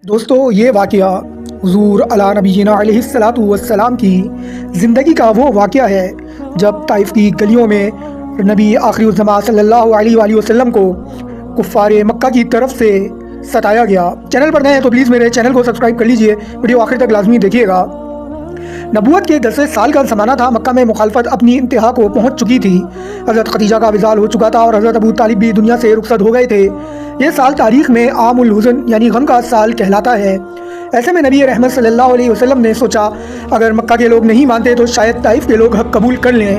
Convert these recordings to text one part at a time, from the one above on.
دوستو یہ واقعہ حضور علی نبینا علیہ الصلاۃ والسلام کی زندگی کا وہ واقعہ ہے جب طائف کی گلیوں میں نبی آخری الزمان صلی اللہ علیہ وآلہ وسلم کو کفار مکہ کی طرف سے ستایا گیا۔ چینل پر نئے ہیں تو پلیز میرے چینل کو سبسکرائب کر لیجئے، ویڈیو آخر تک لازمی دیکھیے گا۔ نبوت کے 10 سال کا زمانہ تھا۔ مکہ میں مخالفت اپنی انتہا کو پہنچ چکی تھی۔ حضرت خدیجہ کا وصال ہو چکا تھا اور حضرت ابو طالب بھی دنیا سے رخصت ہو گئے تھے۔ یہ سال تاریخ میں عام الحزن یعنی غم کا سال کہلاتا ہے۔ ایسے میں نبی رحمت صلی اللہ علیہ وسلم نے سوچا اگر مکہ کے لوگ نہیں مانتے تو شاید طائف کے لوگ حق قبول کر لیں۔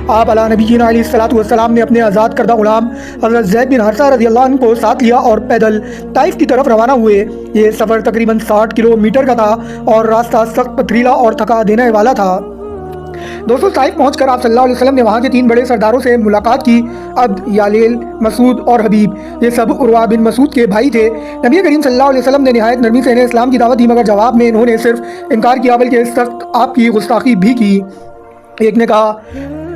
آپ علی نبینا علیہ الصلاۃ والسلام نے اپنے آزاد کردہ غلام حضرت زید بن حارثہ رضی اللہ عنہ کو ساتھ لیا اور پیدل طائف کی طرف روانہ ہوئے۔ یہ سفر تقریباً 60 کلومیٹر کا تھا اور راستہ سخت پتھریلا اور تھکا دینے والا تھا۔ دوستو طائف پہنچ کر آپ صلی اللہ علیہ وسلم نے وہاں کے 3 بڑے سرداروں سے ملاقات کی، عبد، یالیل، مسعود اور حبیب۔ یہ سب عروہ بن مسعود کے بھائی تھے۔ نبی کریم صلی اللہ علیہ وسلم نے نہایت نرمی سے انہیں اسلام کی دعوت دی، مگر جواب میں انہوں نے صرف انکار کیا بلکہ سخت آپ کی گستاخی بھی کی۔ ایک نے کہا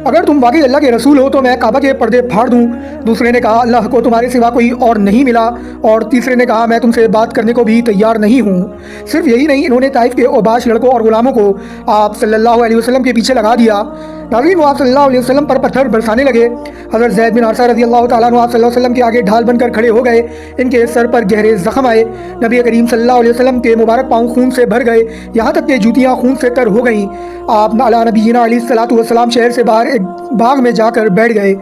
اگر تم واقعی اللہ کے رسول ہو تو میں کعبہ کے پردے پھاڑ دوں۔ دوسرے نے کہا اللہ کو تمہارے سوا کوئی اور نہیں ملا، اور تیسرے نے کہا میں تم سے بات کرنے کو بھی تیار نہیں ہوں۔ صرف یہی نہیں، انہوں نے طائف کے اوباش لڑکوں اور غلاموں کو آپ صلی اللہ علیہ وسلم کے پیچھے لگا دیا۔ ناظرین، وہ آپ صلی اللہ علیہ وسلم پر پتھر برسانے لگے۔ حضرت زید بن حارثہ رضی اللہ تعالیٰ عنہ آپ صلی اللہ علیہ وسلم کے آگے ڈھال بن کر کھڑے ہو گئے۔ ان کے سر پر گہرے زخم آئے۔ نبی کریم صلی اللہ علیہ وسلم کے مبارک پاؤں خون سے بھر گئے، یہاں تک کہ جوتیاں خون سے تر ہو گئیں۔ آپ علی نبینا علیہ الصلاۃ والسلام شہر سے باہر ایک باغ میں جا کر بیٹھ گئے۔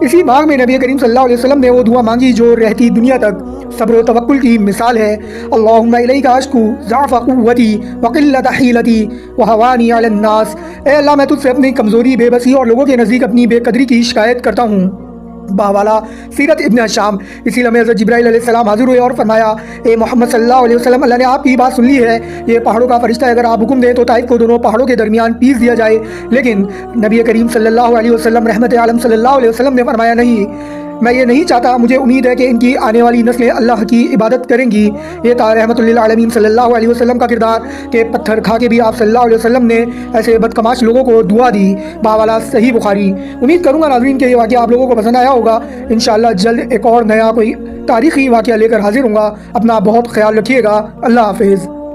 اسی باغ میں نبی کریم صلی اللہ علیہ وسلم نے وہ دعا مانگی جو رہتی دنیا تک صبر و توکل کی مثال ہے۔ اللہم الیک اشکو ضعف قوتی وقلت حیلتی وہوانی علی الناس۔ اے اللہ، میں تجھ سے اپنی کمزوری، بے بسی اور لوگوں کے نزدیک اپنی بے قدری کی شکایت کرتا ہوں۔ باوالا سیرت ابن ہشام۔ اسی لمحے حضرت جبرائیل علیہ السلام حاضر ہوئے اور فرمایا اے محمد صلی اللہ علیہ وسلم، اللہ نے آپ کی بات سن لی ہے۔ یہ پہاڑوں کا فرشتہ ہے، اگر آپ حکم دیں تو طائف کو دونوں پہاڑوں کے درمیان پیس دیا جائے۔ لیکن نبی کریم صلی اللہ علیہ وسلم رحمت عالم صلی اللہ علیہ وسلم نے فرمایا نہیں، میں یہ نہیں چاہتا، مجھے امید ہے کہ ان کی آنے والی نسلیں اللہ کی عبادت کریں گی۔ یہ تھا رحمت للعالمین صلی اللہ علیہ وسلم کا کردار کہ پتھر کھا کے بھی آپ صلی اللہ علیہ وسلم نے ایسے بدکماش لوگوں کو دعا دی۔ باوالا صحیح بخاری۔ امید کروں گا ناظرین کہ یہ واقعہ آپ لوگوں کو پسند آیا ہوگا۔ انشاءاللہ جلد ایک اور نیا کوئی تاریخی واقعہ لے کر حاضر ہوں گا۔ اپنا بہت خیال رکھیے گا۔ اللہ حافظ۔